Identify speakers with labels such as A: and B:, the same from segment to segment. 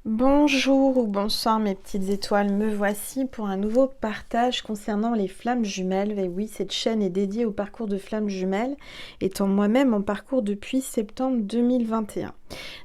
A: Bonjour ou bonsoir mes petites étoiles, me voici pour un nouveau partage concernant les flammes jumelles. Et oui, cette chaîne est dédiée au parcours de flammes jumelles, étant moi-même en parcours depuis septembre 2021.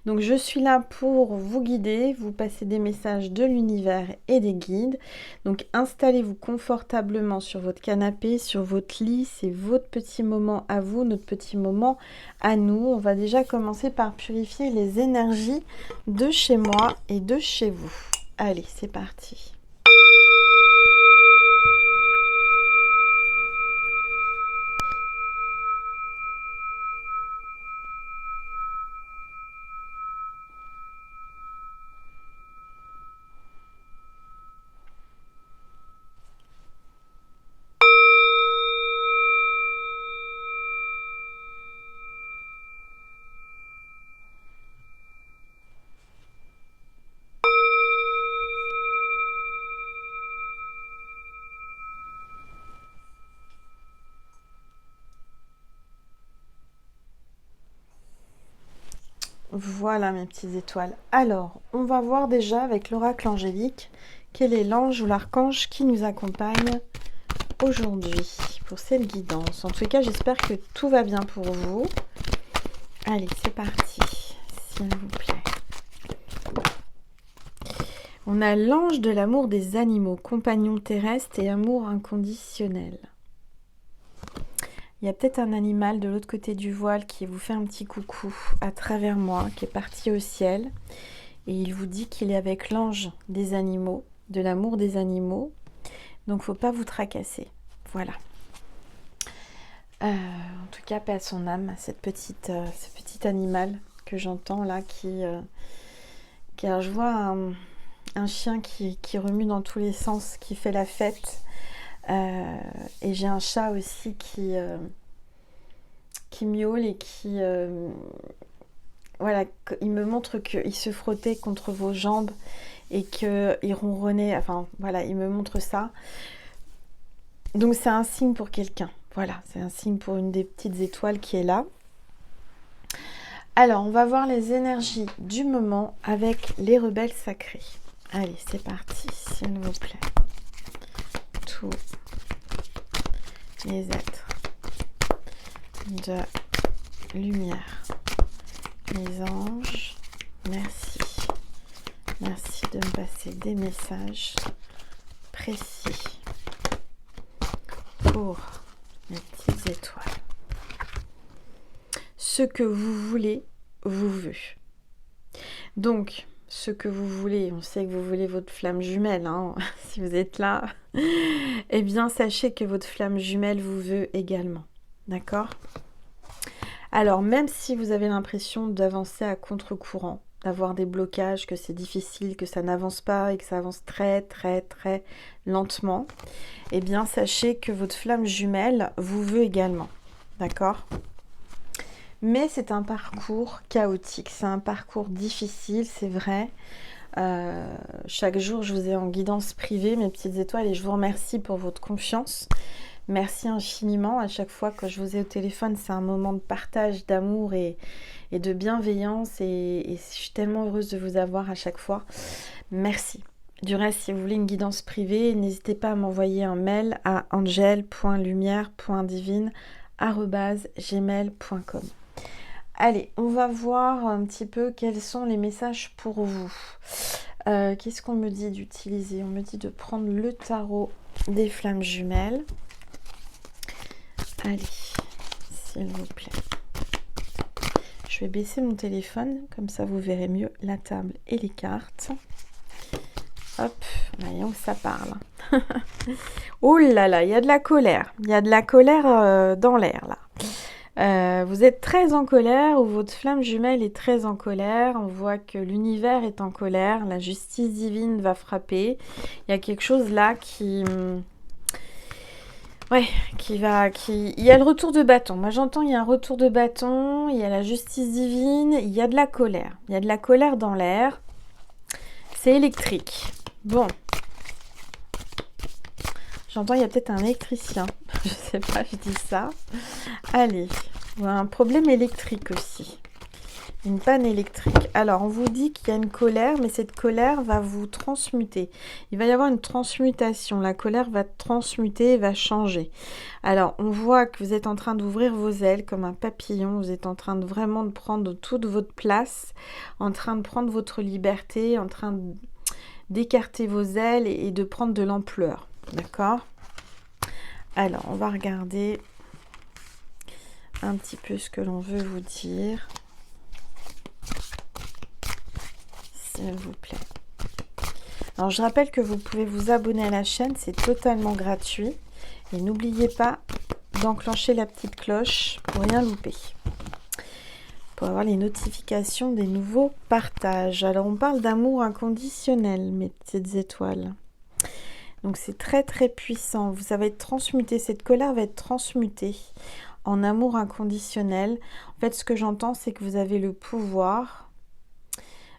A: Donc je suis là pour vous guider, vous passer des messages de l'univers et des guides. Donc installez-vous confortablement sur votre canapé, sur votre lit, c'est votre petit moment à vous, notre petit moment à nous. On va déjà commencer par purifier les énergies de chez moi et de chez vous. Allez, c'est parti. Voilà mes petites étoiles. Alors, on va voir déjà avec l'oracle angélique quel est l'ange ou l'archange qui nous accompagne aujourd'hui pour cette guidance. En tout cas, j'espère que tout va bien pour vous. Allez, c'est parti, s'il vous plaît. On a l'ange de l'amour des animaux, compagnon terrestre et amour inconditionnel. Il y a peut-être un animal de l'autre côté du voile qui vous fait un petit coucou à travers moi, qui est parti au ciel. Et il vous dit qu'il est avec l'ange des animaux, de l'amour des animaux. Donc, faut pas vous tracasser. Voilà. En tout cas, paix à son âme, ce petit animal que j'entends là, je vois un chien qui remue dans tous les sens, qui fait la fête. Et j'ai un chat aussi qui miaule et qui... voilà, il me montre qu'il se frottait contre vos jambes et qu'il ronronnait. Enfin, voilà, il me montre ça. Donc, c'est un signe pour quelqu'un. Voilà, c'est un signe pour une des petites étoiles qui est là. Alors, on va voir les énergies du moment avec les rebelles sacrés. Allez, c'est parti, s'il vous plaît. Tous les êtres de lumière, les anges, merci. Merci de me passer des messages précis pour mes petites étoiles. Ce que vous voulez, vous veut. Donc, ce que vous voulez, on sait que vous voulez votre flamme jumelle, hein, si vous êtes là, eh bien, sachez que votre flamme jumelle vous veut également. D'accord ? Alors, même si vous avez l'impression d'avancer à contre-courant, d'avoir des blocages, que c'est difficile, que ça n'avance pas et que ça avance très, très, très lentement, eh bien, sachez que votre flamme jumelle vous veut également. D'accord ? Mais c'est un parcours chaotique, c'est un parcours difficile, c'est vrai. Chaque jour, je vous ai en guidance privée, mes petites étoiles, et je vous remercie pour votre confiance. Merci infiniment. À chaque fois que je vous ai au téléphone, c'est un moment de partage, d'amour et de bienveillance. Et je suis tellement heureuse de vous avoir à chaque fois. Merci. Du reste, si vous voulez une guidance privée, n'hésitez pas à m'envoyer un mail à angel.lumière.divine@gmail.com. Allez, on va voir un petit peu quels sont les messages pour vous. Qu'est-ce qu'on me dit d'utiliser ? On me dit de prendre le tarot des flammes jumelles. Allez, s'il vous plaît. Je vais baisser mon téléphone, comme ça vous verrez mieux la table et les cartes. Hop, voyons que ça parle. Oh là là, il y a de la colère. Il y a de la colère dans l'air là. Vous êtes très en colère ou votre flamme jumelle est très en colère. On voit que l'univers est en colère. La justice divine va frapper. Il y a quelque chose là qui... Ouais, il y a le retour de bâton. Moi j'entends il y a un retour de bâton, il y a la justice divine, il y a de la colère. Il y a de la colère dans l'air. C'est électrique. Bon. J'entends il y a peut-être un électricien. Je sais pas, je dis ça. Allez. Un problème électrique aussi. Une panne électrique. Alors, on vous dit qu'il y a une colère, mais cette colère va vous transmuter. Il va y avoir une transmutation. La colère va transmuter, va changer. Alors, on voit que vous êtes en train d'ouvrir vos ailes comme un papillon. Vous êtes en train de vraiment de prendre toute votre place, en train de prendre votre liberté, en train d'écarter vos ailes et de prendre de l'ampleur. D'accord? Alors, on va regarder un petit peu ce que l'on veut vous dire. S'il vous plaît. Alors, je rappelle que vous pouvez vous abonner à la chaîne, c'est totalement gratuit. Et n'oubliez pas d'enclencher la petite cloche pour rien louper. Pour avoir les notifications des nouveaux partages. Alors, on parle d'amour inconditionnel, mes petites étoiles. Donc, c'est très, très puissant. Ça va être transmuté. Cette colère va être transmutée en amour inconditionnel. En fait, ce que j'entends, c'est que vous avez le pouvoir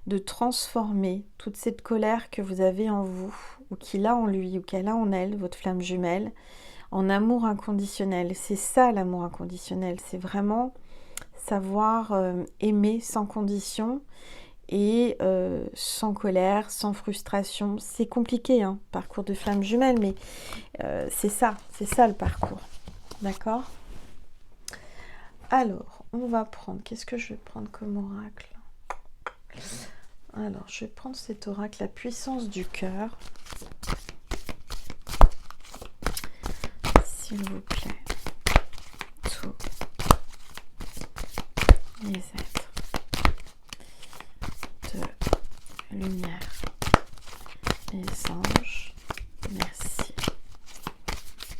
A: de transformer toute cette colère que vous avez en vous, ou qu'il a en lui, ou qu'elle a en elle, votre flamme jumelle, en amour inconditionnel. C'est ça l'amour inconditionnel, c'est vraiment savoir aimer sans condition et sans colère, sans frustration. C'est compliqué, hein, parcours de flamme jumelle, mais c'est ça le parcours. D'accord? Alors, on va prendre, qu'est-ce que je vais prendre comme oracle? Alors, je vais prendre cet oracle, la puissance du cœur. S'il vous plaît. Tous les êtres de lumière, les anges, merci.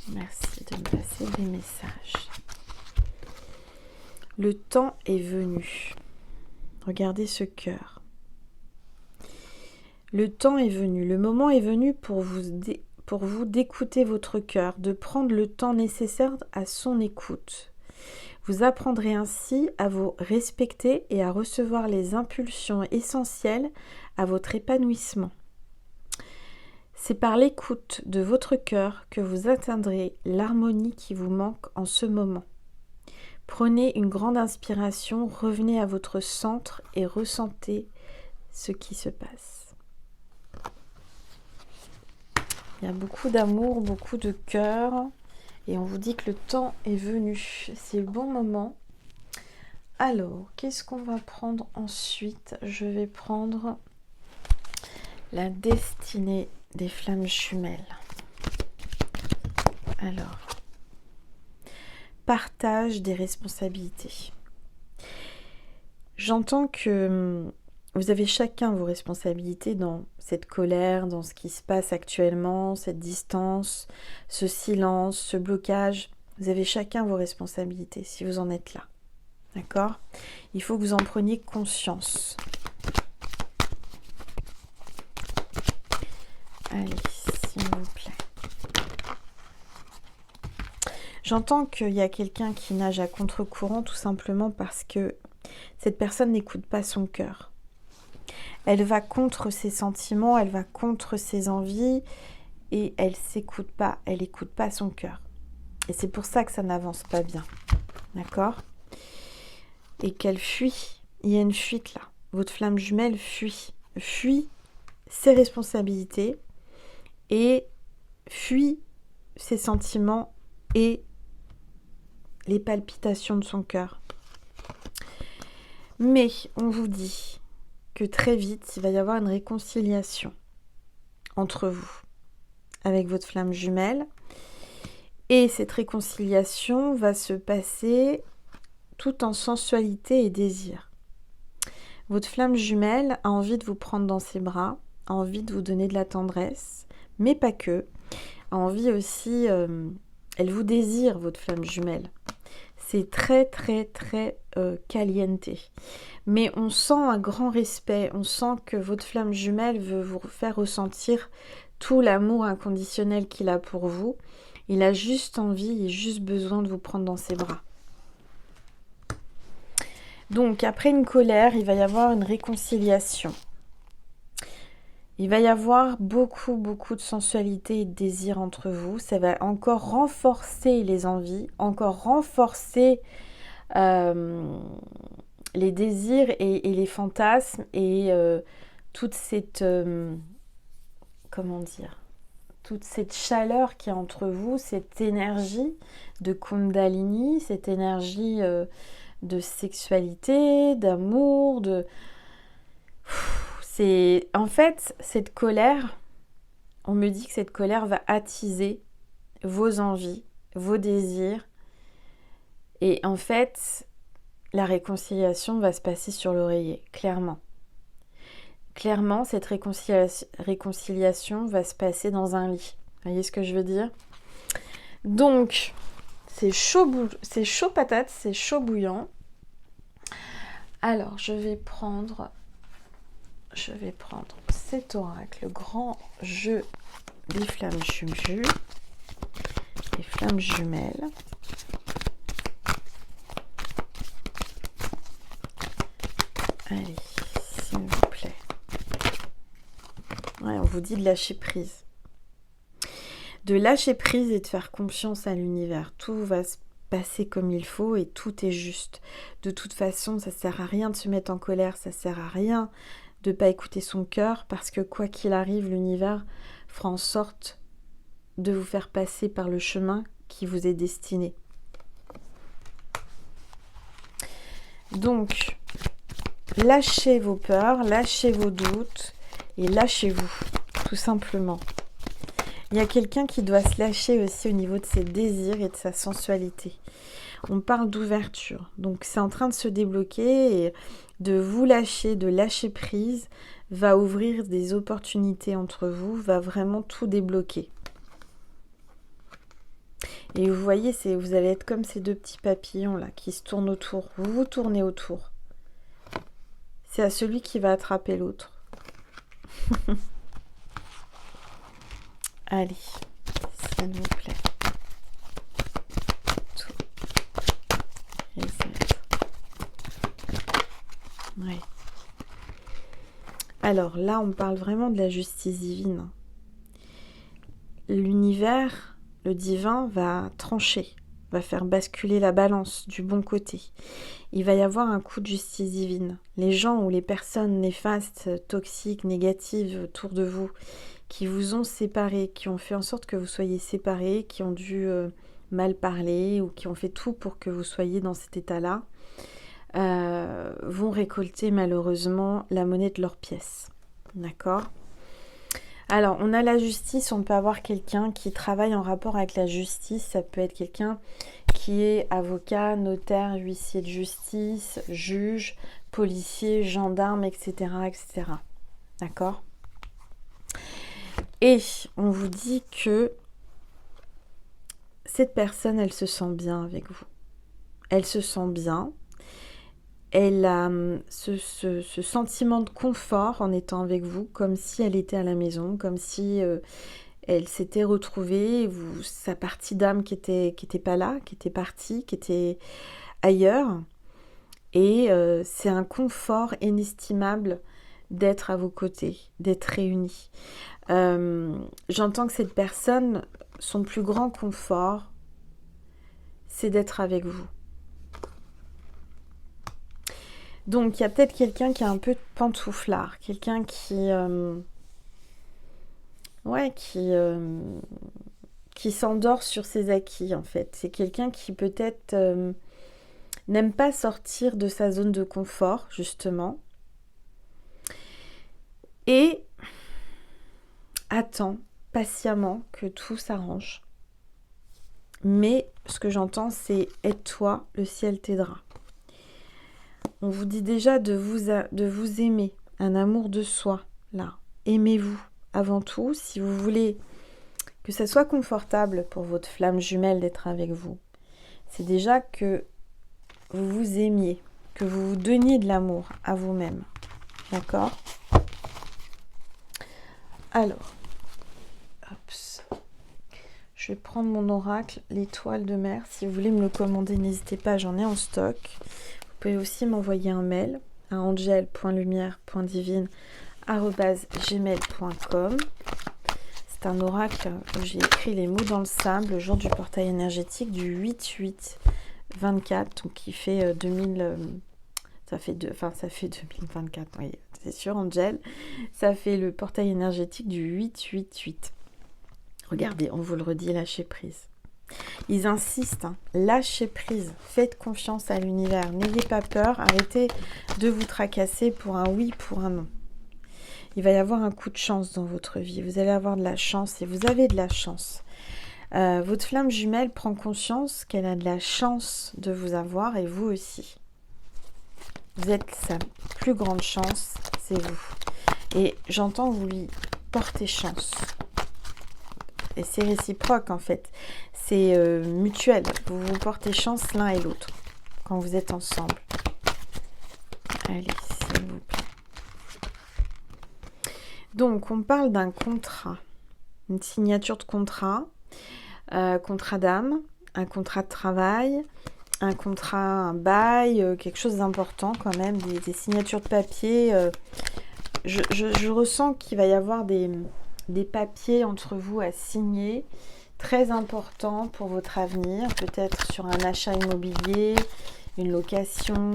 A: Merci de me passer des messages. Le temps est venu. Regardez ce cœur. Le temps est venu, le moment est venu pour vous d'écouter votre cœur, de prendre le temps nécessaire à son écoute. Vous apprendrez ainsi à vous respecter et à recevoir les impulsions essentielles à votre épanouissement. C'est par l'écoute de votre cœur que vous atteindrez l'harmonie qui vous manque en ce moment. Prenez une grande inspiration, revenez à votre centre et ressentez ce qui se passe. Il y a beaucoup d'amour, beaucoup de cœur. Et on vous dit que le temps est venu. C'est le bon moment. Alors, qu'est-ce qu'on va prendre ensuite? Je vais prendre la destinée des flammes jumelles. Alors, partage des responsabilités. J'entends que vous avez chacun vos responsabilités dans cette colère, dans ce qui se passe actuellement, cette distance, ce silence, ce blocage. Vous avez chacun vos responsabilités si vous en êtes là. D'accord? Il faut que vous en preniez conscience. Allez, s'il vous plaît. J'entends qu'il y a quelqu'un qui nage à contre-courant tout simplement parce que cette personne n'écoute pas son cœur. Elle va contre ses sentiments, elle va contre ses envies et elle s'écoute pas, elle n'écoute pas son cœur. Et c'est pour ça que ça n'avance pas bien. D'accord? Et qu'elle fuit. Il y a une fuite là. Votre flamme jumelle fuit. Fuit ses responsabilités et fuit ses sentiments et les palpitations de son cœur. Mais on vous dit que très vite, il va y avoir une réconciliation entre vous avec votre flamme jumelle. Et cette réconciliation va se passer tout en sensualité et désir. Votre flamme jumelle a envie de vous prendre dans ses bras, a envie de vous donner de la tendresse, mais pas que. A envie aussi, elle vous désire, votre flamme jumelle. C'est très, très, très caliente. Mais on sent un grand respect, on sent que votre flamme jumelle veut vous faire ressentir tout l'amour inconditionnel qu'il a pour vous. Il a juste envie et juste besoin de vous prendre dans ses bras. Donc, après une colère, il va y avoir une réconciliation. Il va y avoir beaucoup, beaucoup de sensualité et de désir entre vous. Ça va encore renforcer les envies, encore renforcer les désirs et les fantasmes et toute cette... comment dire, toute cette chaleur qui est entre vous, cette énergie de Kundalini, cette énergie de sexualité, d'amour, de... C'est... En fait, cette colère, on me dit que cette colère va attiser vos envies, vos désirs. Et en fait, la réconciliation va se passer sur l'oreiller, clairement. Clairement, cette réconciliation va se passer dans un lit. Vous voyez ce que je veux dire? Donc, c'est chaud patate, c'est chaud bouillant. Alors, je vais prendre cet oracle, le grand jeu des flammes jumelles. Allez, s'il vous plaît. Ouais, on vous dit de lâcher prise. De lâcher prise et de faire confiance à l'univers. Tout va se passer comme il faut et tout est juste. De toute façon, ça sert à rien de se mettre en colère, ça sert à rien de ne pas écouter son cœur parce que quoi qu'il arrive, l'univers fera en sorte de vous faire passer par le chemin qui vous est destiné. Donc, lâchez vos peurs, lâchez vos doutes et lâchez-vous, tout simplement. Il y a quelqu'un qui doit se lâcher aussi au niveau de ses désirs et de sa sensualité. On parle d'ouverture, donc c'est en train de se débloquer et de vous lâcher, de lâcher prise, va ouvrir des opportunités entre vous, va vraiment tout débloquer. Et vous voyez, vous allez être comme ces deux petits papillons là qui se tournent autour. Vous vous tournez autour. C'est à celui qui va attraper l'autre. Allez, s'il vous plaît. Tout. Ouais. Alors là, on parle vraiment de la justice divine. L'univers, le divin, va trancher, va faire basculer la balance du bon côté. Il va y avoir un coup de justice divine. Les gens ou les personnes néfastes, toxiques, négatives autour de vous, qui vous ont séparés, qui ont fait en sorte que vous soyez séparés, qui ont dû mal parler ou qui ont fait tout pour que vous soyez dans cet état-là, vont récolter malheureusement la monnaie de leurs pièces. D'accord ? Alors, on a la justice, on peut avoir quelqu'un qui travaille en rapport avec la justice, ça peut être quelqu'un qui est avocat, notaire, huissier de justice, juge, policier, gendarme, etc. etc. D'accord ? Et on vous dit que cette personne, elle se sent bien avec vous. Elle se sent bien. Elle a ce sentiment de confort en étant avec vous, comme si elle était à la maison, comme si elle s'était retrouvée, sa partie d'âme qui était pas là, qui était partie, qui était ailleurs. Et c'est un confort inestimable d'être à vos côtés, d'être réunis. J'entends que cette personne, son plus grand confort, c'est d'être avec vous. Donc, il y a peut-être quelqu'un qui est un peu pantouflard, quelqu'un qui s'endort sur ses acquis, en fait. C'est quelqu'un qui peut-être n'aime pas sortir de sa zone de confort, justement. Et attend patiemment que tout s'arrange. Mais ce que j'entends, c'est « aide-toi, le ciel t'aidera ». On vous dit déjà de vous aimer, un amour de soi, là. Aimez-vous avant tout, si vous voulez que ça soit confortable pour votre flamme jumelle d'être avec vous. C'est déjà que vous vous aimiez, que vous vous donniez de l'amour à vous-même. D'accord ? Alors, je vais prendre mon oracle, l'étoile de mer. Si vous voulez me le commander, n'hésitez pas, j'en ai en stock. Vous pouvez aussi m'envoyer un mail à angel.lumière.divine@gmail.com. C'est un oracle où j'ai écrit les mots dans le sable le jour du portail énergétique du 8-8-24, donc qui fait ça fait 2024, oui, c'est sûr, Angel. Ça fait le portail énergétique du 888. Regardez, on vous le redit, lâchez prise. Ils insistent, hein, lâchez prise, faites confiance à l'univers, n'ayez pas peur, arrêtez de vous tracasser pour un oui, pour un non. Il va y avoir un coup de chance dans votre vie, vous allez avoir de la chance et vous avez de la chance. Votre flamme jumelle prend conscience qu'elle a de la chance de vous avoir et vous aussi. Vous êtes sa plus grande chance, c'est vous. Et j'entends que vous lui portez chance. Et c'est réciproque en fait. C'est mutuel. Vous vous portez chance l'un et l'autre quand vous êtes ensemble. Allez, s'il vous plaît. Donc, on parle d'un contrat. Une signature de contrat. Contrat d'âme, un contrat de travail, un contrat, un bail, quelque chose d'important quand même, des signatures de papier. Je ressens qu'il va y avoir des papiers entre vous à signer, très importants pour votre avenir, peut-être sur un achat immobilier, une location,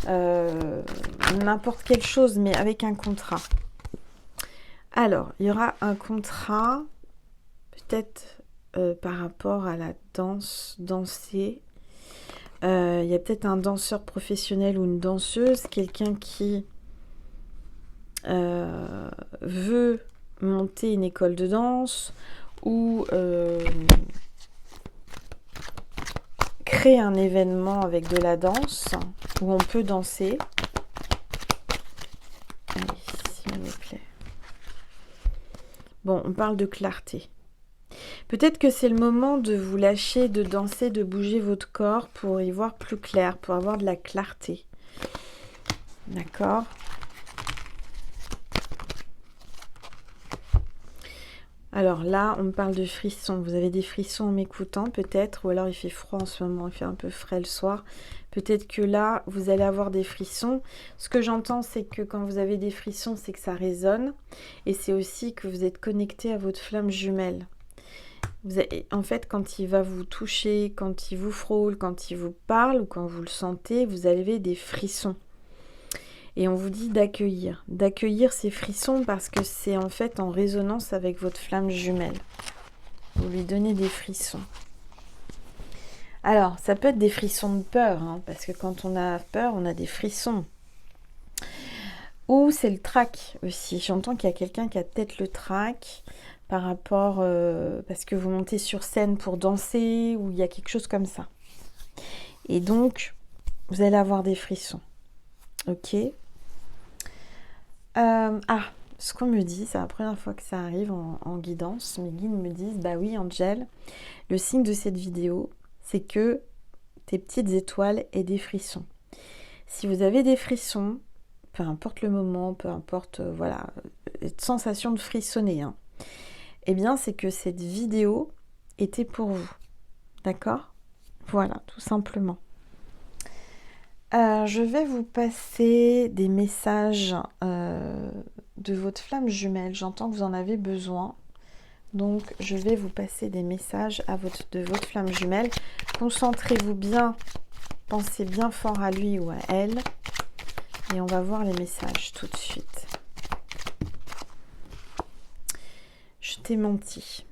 A: n'importe quelle chose, mais avec un contrat. Alors, il y aura un contrat, peut-être par rapport à la danse, danser. Il y a peut-être un danseur professionnel ou une danseuse, quelqu'un qui veut monter une école de danse ou créer un événement avec de la danse où on peut danser. Allez, s'il vous plaît. Bon, on parle de clarté. Peut-être que c'est le moment de vous lâcher, de danser, de bouger votre corps pour y voir plus clair, pour avoir de la clarté. D'accord ? Alors là, on me parle de frissons. Vous avez des frissons en m'écoutant peut-être, ou alors il fait froid en ce moment, il fait un peu frais le soir. Peut-être que là, vous allez avoir des frissons. Ce que j'entends, c'est que quand vous avez des frissons, c'est que ça résonne. Et c'est aussi que vous êtes connecté à votre flamme jumelle. En fait, quand il va vous toucher, quand il vous frôle, quand il vous parle ou quand vous le sentez, vous avez des frissons. Et on vous dit d'accueillir ces frissons parce que c'est en fait en résonance avec votre flamme jumelle. Vous lui donnez des frissons. Alors, ça peut être des frissons de peur, hein, parce que quand on a peur, on a des frissons. Ou c'est le trac aussi. J'entends qu'il y a quelqu'un qui a peut-être le trac par rapport, parce que vous montez sur scène pour danser, ou il y a quelque chose comme ça. Et donc, vous allez avoir des frissons. Ok. Ce qu'on me dit, c'est la première fois que ça arrive en guidance. Mes guides me disent, bah oui, Angel, le signe de cette vidéo, c'est que tes petites étoiles aient des frissons. Si vous avez des frissons, peu importe le moment, peu importe, voilà, sensation de frissonner, hein, eh bien, c'est que cette vidéo était pour vous. D'accord ? Voilà, tout simplement. Je vais vous passer des messages de votre flamme jumelle. J'entends que vous en avez besoin. Donc, je vais vous passer des messages de votre flamme jumelle. Concentrez-vous bien. Pensez bien fort à lui ou à elle. Et on va voir les messages tout de suite. Je t'ai menti.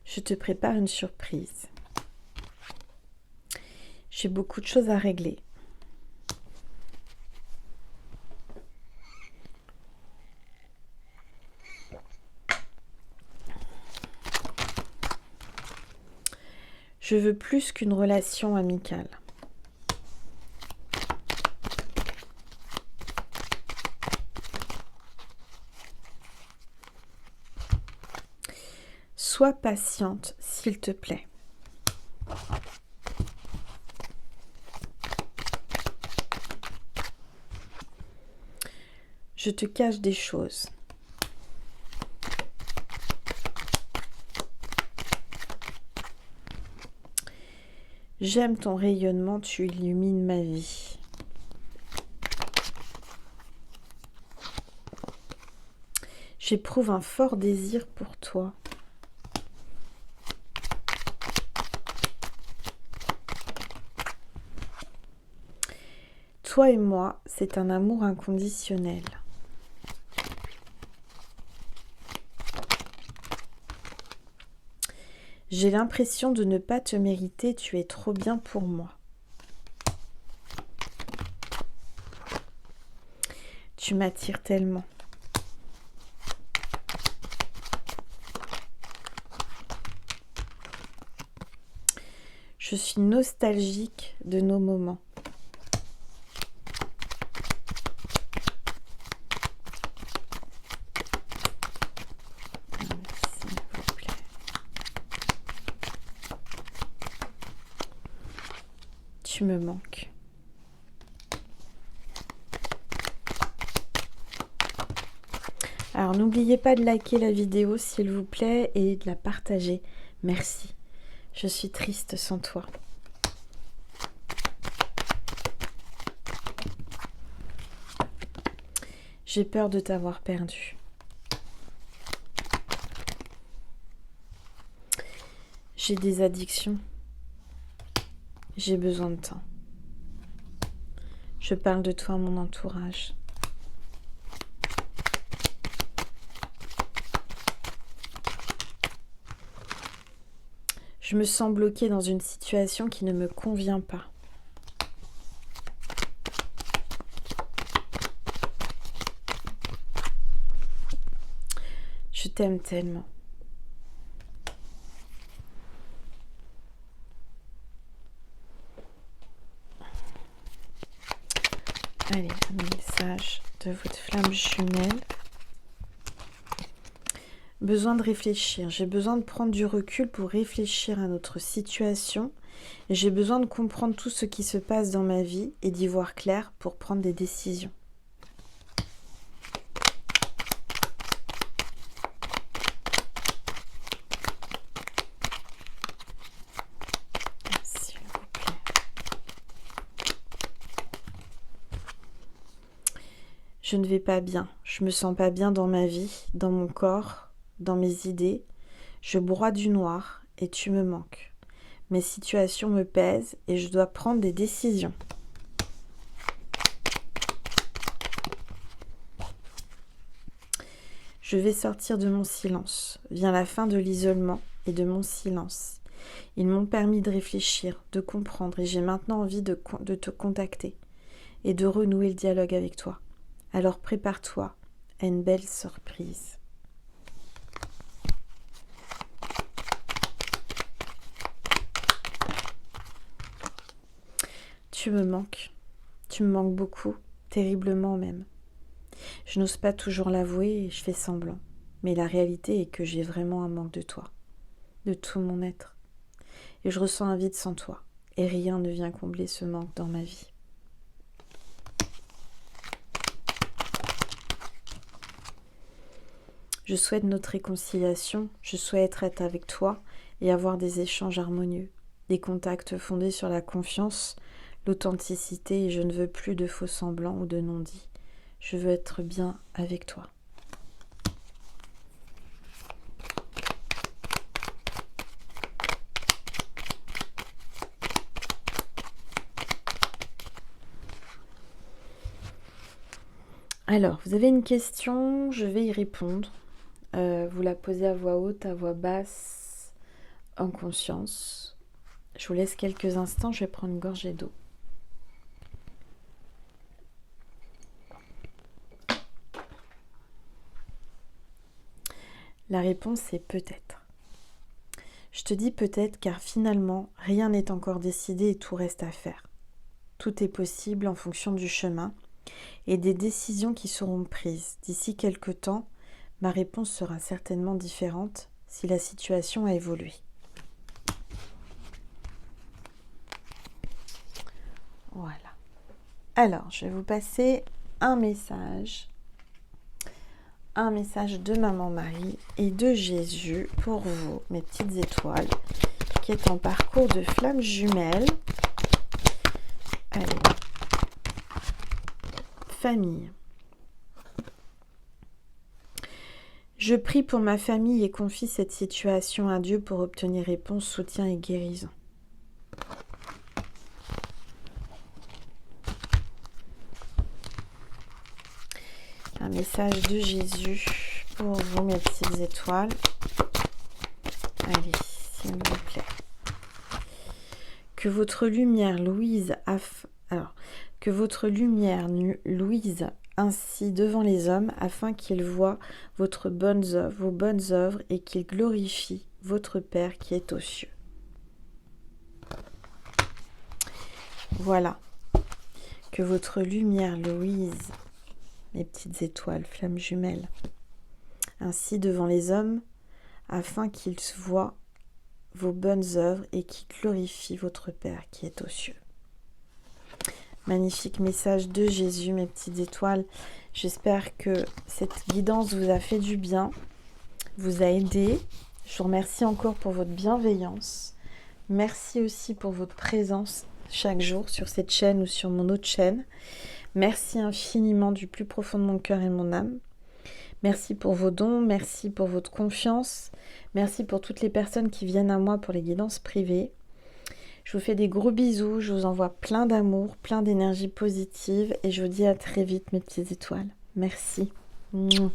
A: Je te prépare une surprise. J'ai beaucoup de choses à régler. Je veux plus qu'une relation amicale. Sois patiente, s'il te plaît. Je te cache des choses. J'aime ton rayonnement, tu illumines ma vie. J'éprouve un fort désir pour toi. Toi et moi, c'est un amour inconditionnel. J'ai l'impression de ne pas te mériter, tu es trop bien pour moi. Tu m'attires tellement. Je suis nostalgique de nos moments. S'il vous plaît. Tu me manques. Alors n'oubliez pas de liker la vidéo s'il vous plaît et de la partager. Merci. Je suis triste sans toi. J'ai peur de t'avoir perdu. J'ai des addictions. J'ai besoin de temps. Je parle de toi à mon entourage. Je me sens bloquée dans une situation qui ne me convient pas. Je t'aime tellement. Allez, un message de votre flamme jumelle. Besoin de réfléchir. J'ai besoin de prendre du recul pour réfléchir à notre situation. J'ai besoin de comprendre tout ce qui se passe dans ma vie et d'y voir clair pour prendre des décisions. S'il vous plaît. Je ne vais pas bien. Je me sens pas bien dans ma vie, dans mon corps. Dans mes idées, je broie du noir et tu me manques. Mes situations me pèsent et je dois prendre des décisions. Je vais sortir de mon silence. Vient la fin de l'isolement et de mon silence. Ils m'ont permis de réfléchir, de comprendre et j'ai maintenant envie de te contacter et de renouer le dialogue avec toi. Alors prépare-toi à une belle surprise. Tu me manques beaucoup, terriblement même. Je n'ose pas toujours l'avouer et je fais semblant, mais la réalité est que j'ai vraiment un manque de toi, de tout mon être. Et je ressens un vide sans toi, et rien ne vient combler ce manque dans ma vie. Je souhaite notre réconciliation, je souhaite être avec toi et avoir des échanges harmonieux, des contacts fondés sur la confiance, l'authenticité et je ne veux plus de faux semblants ou de non-dits. Je veux être bien avec toi. Alors, vous avez une question, je vais y répondre. Vous la posez à voix haute, à voix basse, en conscience. Je vous laisse quelques instants, je vais prendre une gorgée d'eau. La réponse est peut-être. Je te dis peut-être car finalement, rien n'est encore décidé et tout reste à faire. Tout est possible en fonction du chemin et des décisions qui seront prises. D'ici quelque temps, ma réponse sera certainement différente si la situation a évolué. Voilà. Alors, je vais vous passer un message de Maman Marie et de Jésus pour vous, mes petites étoiles, qui est en parcours de flamme jumelle. Allez. Famille. Je prie pour ma famille et confie cette situation à Dieu pour obtenir réponse, soutien et guérison. Un message de Jésus pour vous, mes petites étoiles. Allez, s'il vous plaît. Que votre lumière luise ainsi devant les hommes, afin qu'ils voient vos bonnes œuvres et qu'ils glorifient votre Père qui est aux cieux. Voilà. Que votre lumière luise, mes petites étoiles, flammes jumelles, ainsi devant les hommes, afin qu'ils voient vos bonnes œuvres et qu'ils glorifient votre Père qui est aux cieux. Magnifique message de Jésus, mes petites étoiles. J'espère que cette guidance vous a fait du bien, vous a aidé. Je vous remercie encore pour votre bienveillance. Merci aussi pour votre présence chaque jour sur cette chaîne ou sur mon autre chaîne. Merci infiniment du plus profond de mon cœur et de mon âme. Merci pour vos dons, merci pour votre confiance, merci pour toutes les personnes qui viennent à moi pour les guidances privées. Je vous fais des gros bisous, je vous envoie plein d'amour, plein d'énergie positive et je vous dis à très vite mes petites étoiles. Merci. Mouah.